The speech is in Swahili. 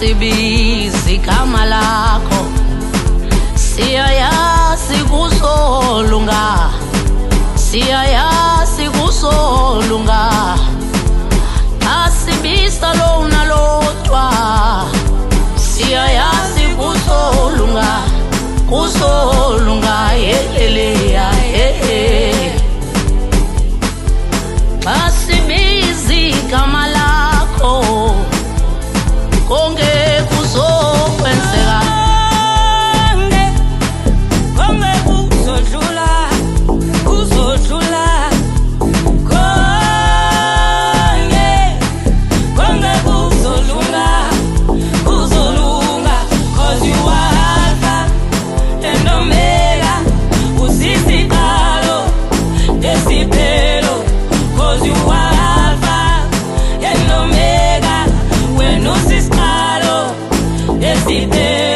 Asibizi igama lakho, siyayazi kuzolunga, siyayazi kuzolunga. Asibisa lona lodwa, siyayazi kuzolunga, kuzolunga. Asibizi igama lakho, konke kuzokwenzeka. Konke kuzodlula, kuzodlula. Konke kuzolunga, kuzolunga. 'Cause you are Alpha and Omega, usisiqalo nesiphelo. 'Cause you are Alpha and Omega, wena usisiqalo nesiphelo.